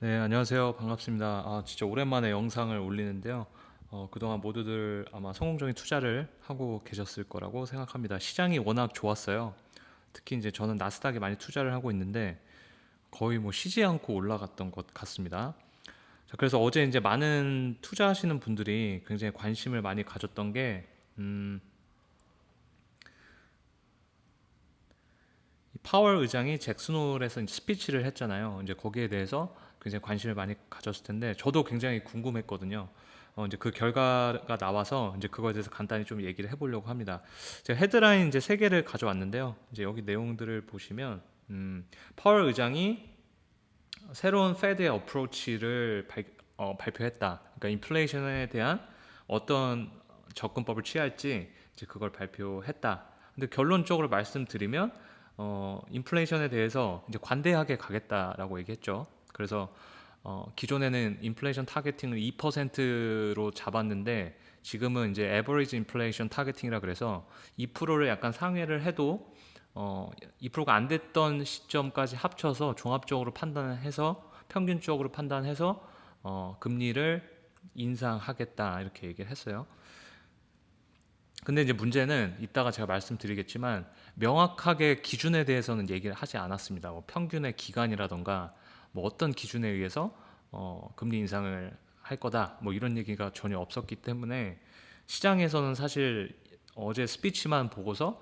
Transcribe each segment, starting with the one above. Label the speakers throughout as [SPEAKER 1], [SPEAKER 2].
[SPEAKER 1] 네, 안녕하세요. 반갑습니다. 진짜 오랜만에 영상을 올리는데요. 그동안 모두들 아마 성공적인 투자를 하고 계셨을 거라고 생각합니다. 시장이 워낙 좋았어요. 특히 이제 저는 나스닥에 많이 투자를 하고 있는데 거의 뭐 쉬지 않고 올라갔던 것 같습니다. 자, 그래서 어제 이제 많은 투자하시는 분들이 굉장히 관심을 많이 가졌던 게, 이 파월 의장이 잭슨홀에서 이제 스피치를 했잖아요. 이제 거기에 대해서 굉장히 관심을 많이 가졌을 텐데 저도 굉장히 궁금했거든요. 이제 그 결과가 나와서 이제 그거에 대해서 간단히 좀 얘기를 해보려고 합니다. 제가 헤드라인 이제 세 개를 가져왔는데요. 이제 여기 내용들을 보시면 파월 의장이 새로운 페드의 어프로치를 발표했다. 그러니까 인플레이션에 대한 어떤 접근법을 취할지 이제 그걸 발표했다. 근데 결론적으로 말씀드리면 인플레이션에 대해서 이제 관대하게 가겠다라고 얘기했죠. 그래서 기존에는 인플레이션 타겟팅을 2%로 잡았는데 지금은 이제 에버리지 인플레이션 타겟팅이라 그래서 2%를 약간 상회를 해도 2%가 안 됐던 시점까지 합쳐서 종합적으로 판단해서 평균적으로 판단해서 금리를 인상하겠다 이렇게 얘기를 했어요. 근데 이제 문제는 이따가 제가 말씀드리겠지만 명확하게 기준에 대해서는 얘기를 하지 않았습니다. 뭐 평균의 기간이라던가 뭐 어떤 기준에 의해서 금리 인상을 할 거다 뭐 이런 얘기가 전혀 없었기 때문에 시장에서는 사실 어제 스피치만 보고서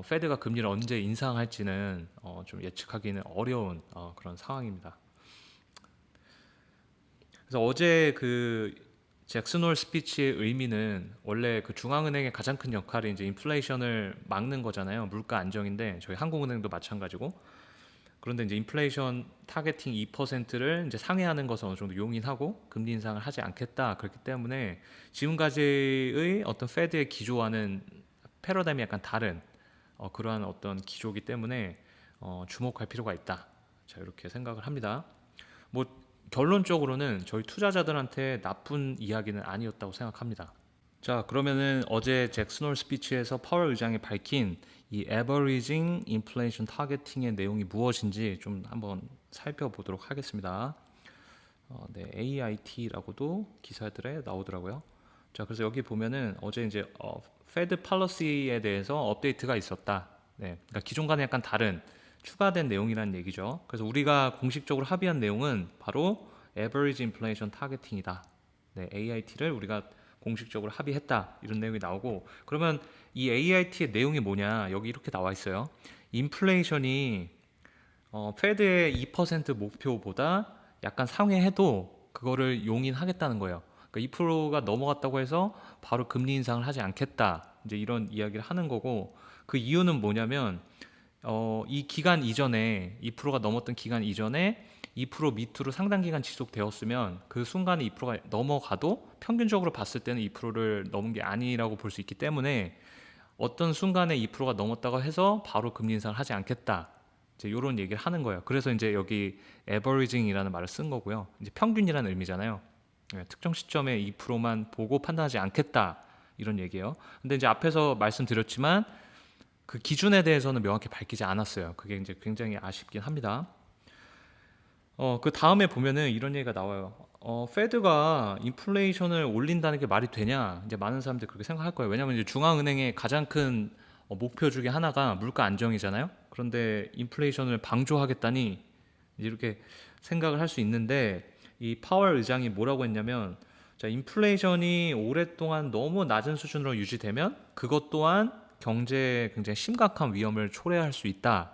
[SPEAKER 1] 페드가 금리를 언제 인상할지는 좀 예측하기는 어려운 그런 상황입니다. 그래서 어제 그 잭슨홀 스피치의 의미는 원래 그 중앙은행의 가장 큰 역할이 이제 인플레이션을 막는 거잖아요. 물가 안정인데 저희 한국은행도 마찬가지고. 그런데 이제 인플레이션 타겟팅 2%를 이제 상회하는 것을 어느 정도 용인하고 금리 인상을 하지 않겠다. 그렇기 때문에 지금까지의 어떤 페드의 기조와는 패러다임이 약간 다른 그러한 어떤 기조이기 때문에 주목할 필요가 있다. 자, 이렇게 생각을 합니다. 뭐 결론적으로는 저희 투자자들한테 나쁜 이야기는 아니었다고 생각합니다. 자, 그러면은 어제 잭슨홀 스피치에서 파월 의장이 밝힌 이 Averaging Inflation Targeting의 내용이 무엇인지 좀 한번 살펴보도록 하겠습니다. 네, AIT라고도 기사들에 나오더라고요. 자, 그래서 여기 보면은 어제 이제 페드 팔러시에 대해서 업데이트가 있었다. 네, 그러니까 기존과는 약간 다른 추가된 내용이라는 얘기죠. 그래서 우리가 공식적으로 합의한 내용은 바로 Average Inflation Targeting이다. 네, AIT를 우리가 공식적으로 합의했다. 이런 내용이 나오고 그러면 이 AIT의 내용이 뭐냐? 여기 이렇게 나와 있어요. 인플레이션이 페드의 2% 목표보다 약간 상회해도 그거를 용인하겠다는 거예요. 그러니까 2%가 넘어갔다고 해서 바로 금리 인상을 하지 않겠다. 이제 이런 이야기를 하는 거고 그 이유는 뭐냐면 이 기간 이전에 2%가 넘었던 기간 이전에 2% 밑으로 상당 기간 지속되었으면 그 순간에 2%가 넘어가도 평균적으로 봤을 때는 2%를 넘은 게 아니라고 볼 수 있기 때문에 어떤 순간에 2%가 넘었다고 해서 바로 금리 인상을 하지 않겠다. 이제 이런 얘기를 하는 거예요. 그래서 이제 여기 averaging이라는 말을 쓴 거고요. 이제 평균이라는 의미잖아요. 특정 시점에 2%만 보고 판단하지 않겠다. 이런 얘기예요. 근데 이제 앞에서 말씀드렸지만 그 기준에 대해서는 명확히 밝히지 않았어요. 그게 이제 굉장히 아쉽긴 합니다. 그 다음에 보면은 이런 얘기가 나와요. 페드가 인플레이션을 올린다는 게 말이 되냐? 이제 많은 사람들이 그렇게 생각할 거예요. 왜냐하면 이제 중앙은행의 가장 큰 목표 중에 하나가 물가 안정이잖아요. 그런데 인플레이션을 방조하겠다니 이렇게 생각을 할 수 있는데 이 파월 의장이 뭐라고 했냐면 자, 인플레이션이 오랫동안 너무 낮은 수준으로 유지되면 그것 또한 경제에 굉장히 심각한 위험을 초래할 수 있다.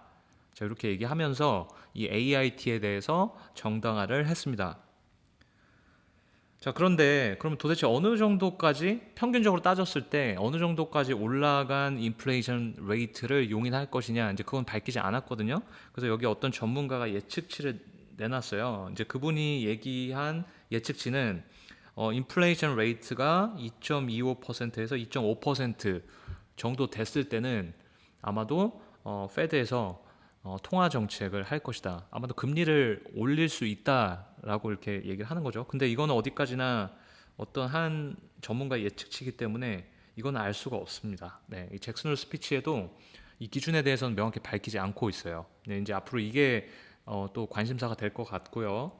[SPEAKER 1] 자, 이렇게 얘기하면서 이 AIT에 대해서 정당화를 했습니다. 자, 그런데 그럼 도대체 어느 정도까지 평균적으로 따졌을 때 어느 정도까지 올라간 인플레이션 레이트를 용인할 것이냐 이제 그건 밝히지 않았거든요. 그래서 여기 어떤 전문가가 예측치를 내놨어요. 이제 그분이 얘기한 예측치는 인플레이션 레이트가 2.25%에서 2.5% 정도 됐을 때는 아마도 페드에서 통화 정책을 할 것이다. 아마도 금리를 올릴 수 있다라고 이렇게 얘기를 하는 거죠. 근데 이거는 어디까지나 어떤 한 전문가의 예측치기 때문에 이건 알 수가 없습니다. 네, 이 잭슨홀 스피치에도 이 기준에 대해서는 명확히 밝히지 않고 있어요. 네, 이제 앞으로 이게 또 관심사가 될 것 같고요.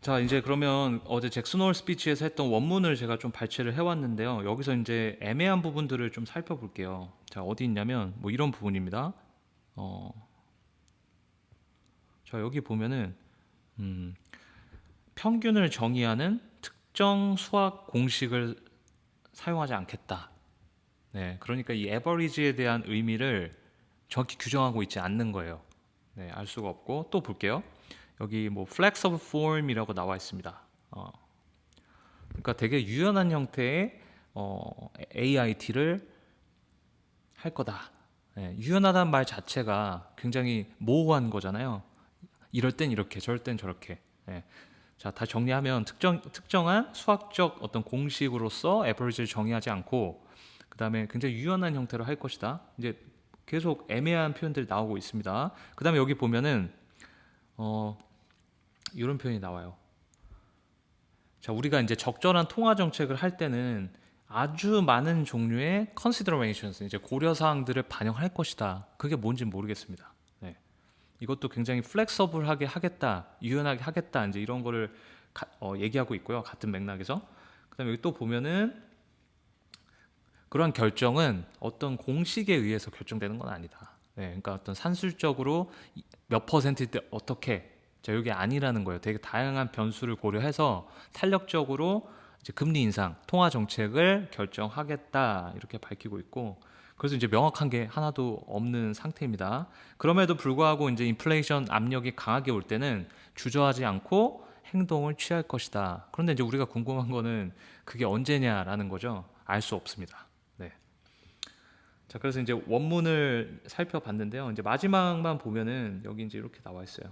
[SPEAKER 1] 자, 이제 그러면 어제 잭슨 홀 스피치에서 했던 원문을 제가 좀 발췌를 해왔는데요. 여기서 이제 애매한 부분들을 좀 살펴볼게요. 자, 어디 있냐면 뭐 이런 부분입니다. 어, 자, 여기 보면은 음, 평균을 정의하는 특정 수학 공식을 사용하지 않겠다. 네, 그러니까 이 에버리지에 대한 의미를 정확히 규정하고 있지 않는 거예요. 네, 알 수가 없고 또 볼게요. 여기 뭐 flexible form이라고 나와 있습니다. 그러니까 되게 유연한 형태의 AIT를 할 거다. 네, 유연하다는 말 자체가 굉장히 모호한 거잖아요. 이럴 땐 이렇게, 저럴 땐 저렇게. 네. 자, 다 정리하면 특정한 수학적 어떤 공식으로서 에버리지를 정의하지 않고 그 다음에 굉장히 유연한 형태로 할 것이다. 이제 계속 애매한 표현들이 나오고 있습니다. 그 다음에 여기 보면은 어, 이런 표현이 나와요. 자, 우리가 이제 적절한 통화 정책을 할 때는 아주 많은 종류의 considerations, 이제 고려 사항들을 반영할 것이다. 그게 뭔지 모르겠습니다. 네. 이것도 굉장히 플렉서블하게 하겠다, 유연하게 하겠다, 이제 이런 거를 얘기하고 있고요. 같은 맥락에서. 그다음에 여기 또 보면은 그러한 결정은 어떤 공식에 의해서 결정되는 건 아니다. 네, 그러니까 어떤 산술적으로 몇 퍼센트 때 어떻게, 자, 이게 아니라는 거예요. 되게 다양한 변수를 고려해서 탄력적으로 이제 금리 인상, 통화 정책을 결정하겠다 이렇게 밝히고 있고, 그래서 이제 명확한 게 하나도 없는 상태입니다. 그럼에도 불구하고 이제 인플레이션 압력이 강하게 올 때는 주저하지 않고 행동을 취할 것이다. 그런데 이제 우리가 궁금한 거는 그게 언제냐라는 거죠. 알 수 없습니다. 네. 자, 그래서 이제 원문을 살펴봤는데요. 이제 마지막만 보면은 여기 이제 이렇게 나와 있어요.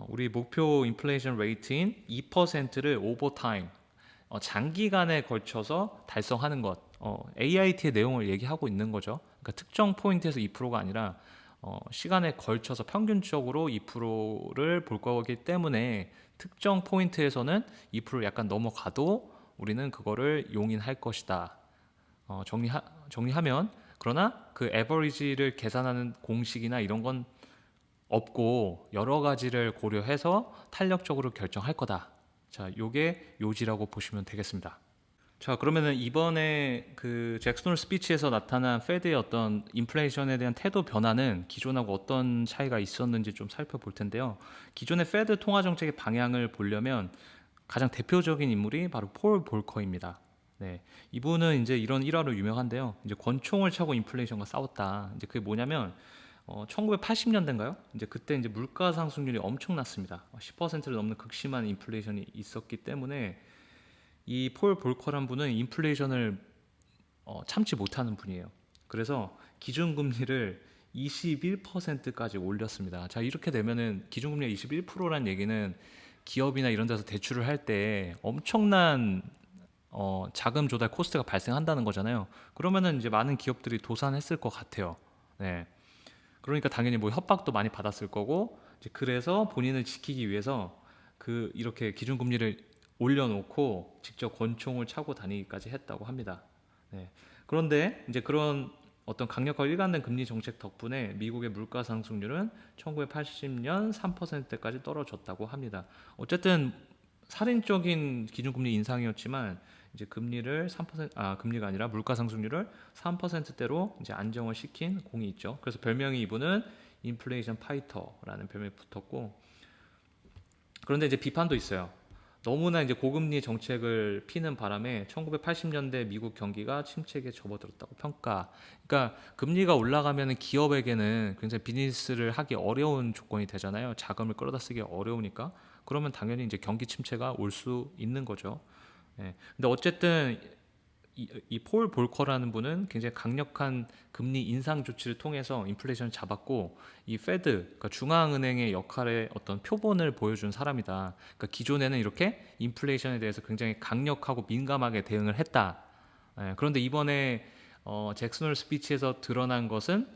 [SPEAKER 1] 우리 목표 인플레이션 레이트인 2%를 오버 타임, 장기간에 걸쳐서 달성하는 것. AIT의 내용을 얘기하고 있는 거죠. 그러니까 특정 포인트에서 2%가 아니라 시간에 걸쳐서 평균적으로 2%를 볼 거기 때문에 특정 포인트에서는 2%를 약간 넘어가도 우리는 그거를 용인할 것이다. 정리하면, 그러나 그 에버리지를 계산하는 공식이나 이런 건 없고 여러 가지를 고려해서 탄력적으로 결정할 거다. 자, 요게 요지라고 보시면 되겠습니다. 자, 그러면은 이번에 그 잭슨 홀 스피치에서 나타난 페드의 어떤 인플레이션에 대한 태도 변화는 기존하고 어떤 차이가 있었는지 좀 살펴볼 텐데요. 기존의 페드 통화 정책의 방향을 보려면 가장 대표적인 인물이 바로 폴 볼커입니다. 네, 이분은 이제 이런 일화로 유명한데요. 이제 권총을 차고 인플레이션과 싸웠다. 이제 그게 뭐냐면 1980년대인가요? 이제 그때 이제 물가 상승률이 엄청났습니다. 10%를 넘는 극심한 인플레이션이 있었기 때문에 이 폴 볼커란 분은 인플레이션을 참지 못하는 분이에요. 그래서 기준금리를 21%까지 올렸습니다. 자, 이렇게 되면은 기준금리가 21%란 얘기는 기업이나 이런 데서 대출을 할 때 엄청난 자금 조달 코스트가 발생한다는 거잖아요. 그러면은 이제 많은 기업들이 도산했을 것 같아요. 네. 그러니까 당연히 뭐 협박도 많이 받았을 거고, 이제 그래서 본인을 지키기 위해서 그 이렇게 기준금리를 올려놓고 직접 권총을 차고 다니기까지 했다고 합니다. 네. 그런데 이제 그런 어떤 강력하고 일관된 금리 정책 덕분에 미국의 물가 상승률은 1980년 3%까지 떨어졌다고 합니다. 어쨌든 살인적인 기준금리 인상이었지만 이제 금리를 3%, 금리가 아니라 물가 상승률을 3%대로 이제 안정을 시킨 공이 있죠. 그래서 별명이 이분은 인플레이션 파이터라는 별명이 붙었고, 그런데 이제 비판도 있어요. 너무나 이제 고금리 정책을 피는 바람에 1980년대 미국 경기가 침체기에 접어들었다고 평가. 그러니까 금리가 올라가면 기업에게는 굉장히 비즈니스를 하기 어려운 조건이 되잖아요. 자금을 끌어다 쓰기 어려우니까. 그러면 당연히 이제 경기 침체가 올 수 있는 거죠. 예. 근데 어쨌든 이폴 볼커라는 분은 굉장히 강력한 금리 인상 조치를 통해서 인플레이션을 잡았고, 이 페드, 그러니까 중앙은행의 역할의 어떤 표본을 보여준 사람이다. 그러니까 기존에는 이렇게 인플레이션에 대해서 굉장히 강력하고 민감하게 대응을 했다. 예, 그런데 이번에 잭슨 홀 스피치에서 드러난 것은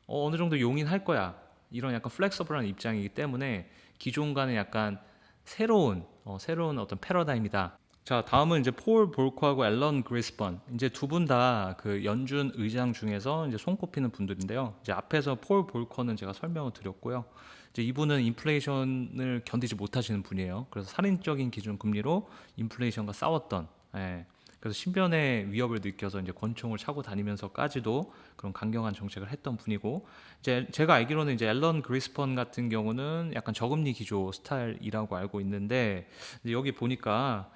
[SPEAKER 1] 어느 정도 용인할 거야. 이런 약간 플렉서블한 입장이기 때문에 기존과는 약간 새로운 어떤 패러다임이다. 자, 다음은 이제 폴 볼커하고 앨런 그리스번. 이제 두 분 다 그 연준 의장 중에서 이제 손꼽히는 분들인데요. 이제 앞에서 폴 볼커는 제가 설명을 드렸고요. 이제 이분은 인플레이션을 견디지 못하시는 분이에요. 그래서 살인적인 기준 금리로 인플레이션과 싸웠던, 예. 그래서 신변의 위협을 느껴서 이제 권총을 차고 다니면서까지도 그런 강경한 정책을 했던 분이고, 이제 제가 알기로는 이제 앨런 그리스번 같은 경우는 약간 저금리 기조 스타일이라고 알고 있는데, 이제 여기 보니까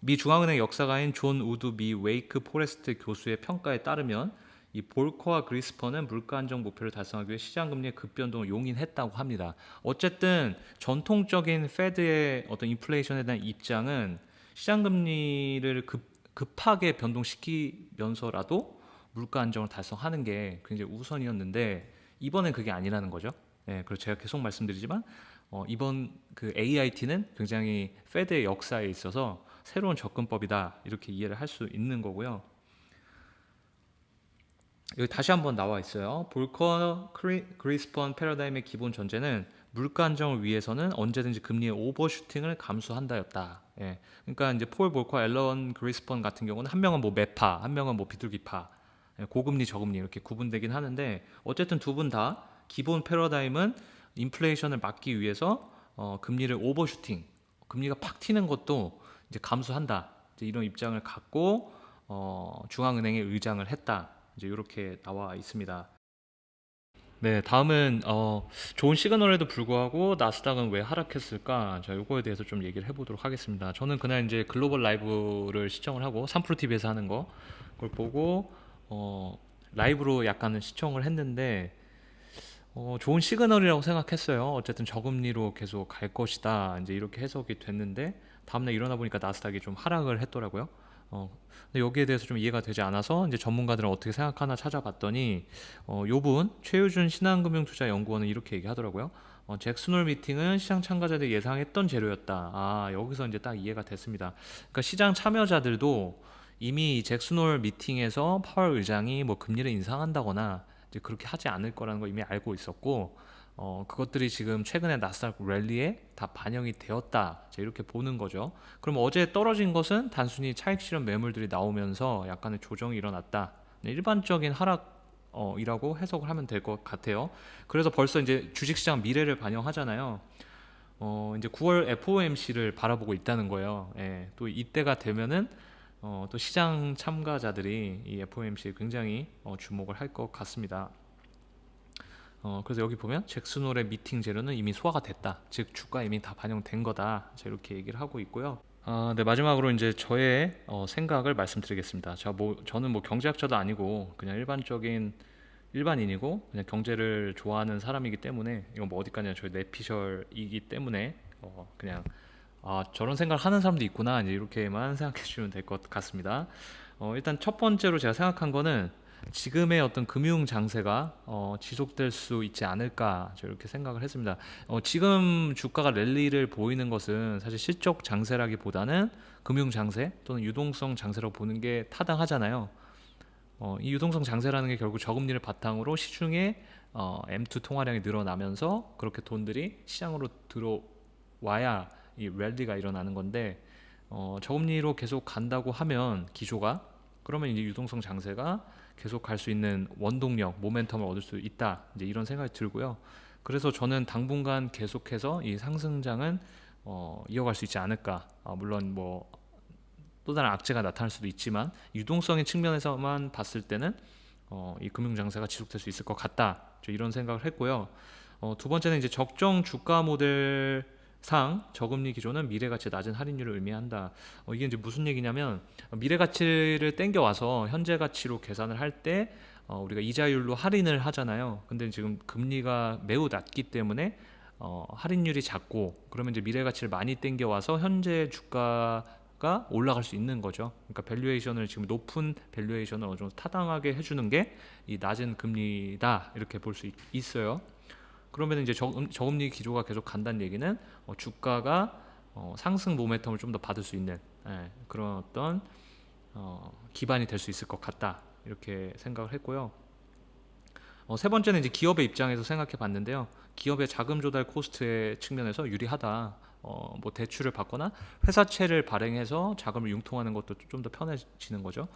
[SPEAKER 1] 미 중앙은행 역사가인 존 우드 미 웨이크 포레스트 교수의 평가에 따르면 이 볼커와 그리스퍼는 물가 안정 목표를 달성하기 위해 시장 금리의 급변동을 용인했다고 합니다. 어쨌든 전통적인 페드의 어떤 인플레이션에 대한 입장은 시장 금리를 급하게 변동시키면서라도 물가 안정을 달성하는 게 굉장히 우선이었는데 이번엔 그게 아니라는 거죠. 네, 그리고 제가 계속 말씀드리지만 이번 그 AIT는 굉장히 페드의 역사에 있어서 새로운 접근법이다 이렇게 이해를 할 수 있는 거고요. 여기 다시 한번 나와 있어요. 볼커 그리스펀 패러다임의 기본 전제는 물가 안정을 위해서는 언제든지 금리의 오버슈팅을 감수한다였다. 예. 그러니까 이제 폴 볼커, 앨런 그리스펀 같은 경우는 한 명은 뭐 매파, 한 명은 뭐 비둘기파, 예, 고금리, 저금리 이렇게 구분되긴 하는데 어쨌든 두 분 다 기본 패러다임은 인플레이션을 막기 위해서 금리를 오버슈팅, 금리가 팍 튀는 것도 이제 감수한다. 이제 이런 입장을 갖고 중앙은행의 의장을 했다. 이제 이렇게 나와 있습니다. 네, 다음은 좋은 시그널에도 불구하고 나스닥은 왜 하락했을까? 자, 요거에 대해서 좀 얘기를 해보도록 하겠습니다. 저는 그날 이제 글로벌 라이브를 시청을 하고 3프로TV에서 하는 거 그걸 보고 라이브로 약간은 시청을 했는데 좋은 시그널이라고 생각했어요. 어쨌든 저금리로 계속 갈 것이다. 이제 이렇게 해석이 됐는데 다음날 일어나 보니까 나스닥이 좀 하락을 했더라고요. 근데 여기에 대해서 좀 이해가 되지 않아서 이제 전문가들은 어떻게 생각하나 찾아봤더니 요분 최유준 신한금융투자연구원은 이렇게 얘기하더라고요. 잭슨홀 미팅은 시장 참가자들이 예상했던 재료였다. 아, 여기서 이제 딱 이해가 됐습니다. 그러니까 시장 참여자들도 이미 잭슨홀 미팅에서 파월 의장이 뭐 금리를 인상한다거나 이제 그렇게 하지 않을 거라는 걸 이미 알고 있었고 그것들이 지금 최근에 나스닥 랠리에 다 반영이 되었다. 이렇게 보는 거죠. 그럼 어제 떨어진 것은 단순히 차익 실현 매물들이 나오면서 약간의 조정이 일어났다. 일반적인 하락이라고 해석을 하면 될 것 같아요. 그래서 벌써 이제 주식시장 미래를 반영하잖아요. 이제 9월 FOMC를 바라보고 있다는 거예요. 예, 또 이때가 되면은 또 시장 참가자들이 이 FOMC에 굉장히 주목을 할 것 같습니다. 그래서 여기 보면 잭슨홀의 미팅 재료는 이미 소화가 됐다. 즉 주가 이미 다 반영된 거다. 자, 이렇게 얘기를 하고 있고요. 네, 마지막으로 이제 저의 생각을 말씀드리겠습니다. 저는 뭐 경제학자도 아니고 그냥 일반적인 일반인이고 그냥 경제를 좋아하는 사람이기 때문에 이건 뭐 어디까지나 저희 내피셜이기 때문에 그냥 저런 생각을 하는 사람도 있구나 이제 이렇게만 생각해 주시면 될 것 같습니다. 일단 첫 번째로 제가 생각한 거는 지금의 어떤 금융 장세가 지속될 수 있지 않을까 이렇게 생각을 했습니다. 지금 주가가 랠리를 보이는 것은 사실 실적 장세라기보다는 금융 장세 또는 유동성 장세라고 보는 게 타당하잖아요. 이 유동성 장세라는 게 결국 저금리를 바탕으로 시중에 M2 통화량이 늘어나면서 그렇게 돈들이 시장으로 들어와야 이 랠리가 일어나는 건데 저금리로 계속 간다고 하면 기조가 그러면 이제 유동성 장세가 계속 갈 수 있는 원동력, 모멘텀을 얻을 수 있다. 이제 이런 생각이 들고요. 그래서 저는 당분간 계속해서 이 상승장은 이어갈 수 있지 않을까. 물론 뭐 또 다른 악재가 나타날 수도 있지만 유동성의 측면에서만 봤을 때는 이 금융 장세가 지속될 수 있을 것 같다. 이런 생각을 했고요. 두 번째는 이제 적정 주가 모델 상 저금리 기조는 미래 가치 낮은 할인율을 의미한다. 이게 이제 무슨 얘기냐면 미래 가치를 땡겨 와서 현재 가치로 계산을 할 때 우리가 이자율로 할인을 하잖아요. 근데 지금 금리가 매우 낮기 때문에 할인율이 작고 그러면 이제 미래 가치를 많이 땡겨 와서 현재 주가가 올라갈 수 있는 거죠. 그러니까 밸류에이션을 지금 높은 밸류에이션을 어느 정도 타당하게 해주는 게 이 낮은 금리다 이렇게 볼 수 있어요. 그러면 이제 저금리 기조가 계속 간다는 얘기는 주가가 상승 모멘텀을 좀 더 받을 수 있는 그런 어떤 기반이 될 수 있을 것 같다 이렇게 생각을 했고요. 세 번째는 이제 기업의 입장에서 생각해 봤는데요. 기업의 자금 조달 코스트의 측면에서 유리하다. 뭐 대출을 받거나 회사채를 발행해서 자금을 융통하는 것도 좀 더 편해지는 거죠.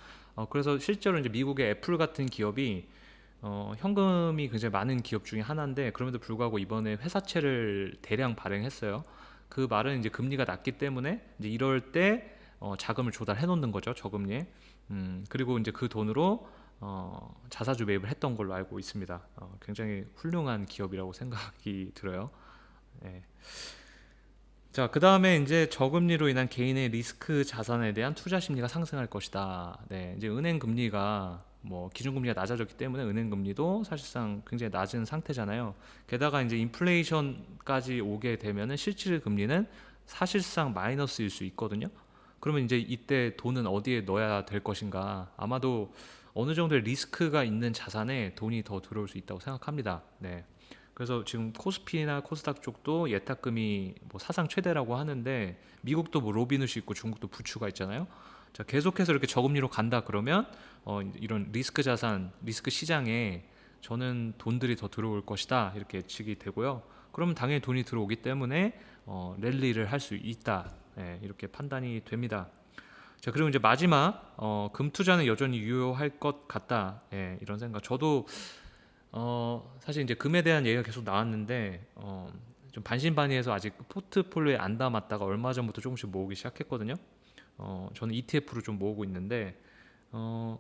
[SPEAKER 1] 그래서 실제로 이제 미국의 애플 같은 기업이 현금이 굉장히 많은 기업 중에 하나인데, 그럼에도 불구하고 이번에 회사채를 대량 발행했어요. 그 말은 이제 금리가 낮기 때문에 이제 이럴 때 자금을 조달해 놓는 거죠, 저금리에. 그리고 이제 그 돈으로 자사주 매입을 했던 걸로 알고 있습니다. 굉장히 훌륭한 기업이라고 생각이 들어요. 예. 자, 그 다음에 이제 저금리로 인한 개인의 리스크 자산에 대한 투자 심리가 상승할 것이다. 네, 이제 은행 금리가 뭐 기준금리가 낮아졌기 때문에 은행 금리도 사실상 굉장히 낮은 상태잖아요. 게다가 이제 인플레이션까지 오게 되면은 실질 금리는 사실상 마이너스일 수 있거든요. 그러면 이제 이때 돈은 어디에 넣어야 될 것인가? 아마도 어느 정도의 리스크가 있는 자산에 돈이 더 들어올 수 있다고 생각합니다. 네. 그래서 지금 코스피나 코스닥 쪽도 예탁금이 뭐 사상 최대라고 하는데, 미국도 뭐 로빈훗이 있고 중국도 부추가 있잖아요. 자, 계속해서 이렇게 저금리로 간다 그러면 이런 리스크 자산, 리스크 시장에 저는 돈들이 더 들어올 것이다 이렇게 예측이 되고요. 그러면 당연히 돈이 들어오기 때문에 랠리를 할 수 있다, 예, 이렇게 판단이 됩니다. 자, 그리고 이제 마지막 금 투자는 여전히 유효할 것 같다, 예, 이런 생각. 저도 사실 이제 금에 대한 얘기가 계속 나왔는데 좀 반신반의해서 아직 포트폴리오에 안 담았다가 얼마 전부터 조금씩 모으기 시작했거든요. 저는 ETF로 좀 모으고 있는데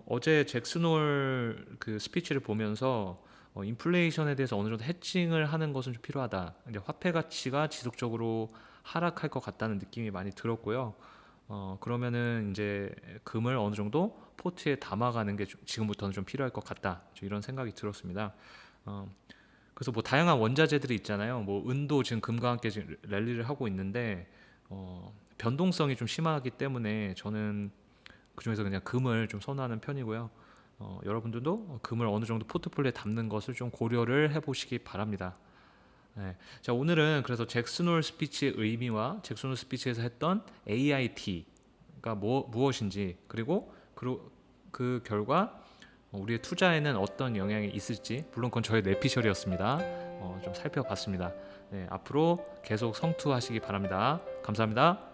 [SPEAKER 1] 어제 잭슨홀 그 스피치를 보면서 인플레이션에 대해서 어느 정도 해칭을 하는 것은 좀 필요하다. 이제 화폐 가치가 지속적으로 하락할 것 같다는 느낌이 많이 들었고요. 그러면은 이제 금을 어느 정도 포트에 담아가는 게 지금부터는 좀 필요할 것 같다, 이런 생각이 들었습니다. 어, 그래서 뭐 다양한 원자재들이 있잖아요. 뭐 은도 지금 금과 함께 지금 랠리를 하고 있는데 변동성이 좀 심하기 때문에 저는 그중에서 그냥 금을 좀 선호하는 편이고요. 여러분들도 금을 어느 정도 포트폴리오에 담는 것을 좀 고려를 해보시기 바랍니다. 네. 자, 오늘은 그래서 잭슨홀 스피치의 의미와 잭슨홀 스피치에서 했던 AIT가 무엇인지, 그리고 그 결과 우리의 투자에는 어떤 영향이 있을지, 물론 그건 저의 뇌피셜이었습니다. 좀 살펴봤습니다. 네, 앞으로 계속 성투하시기 바랍니다. 감사합니다.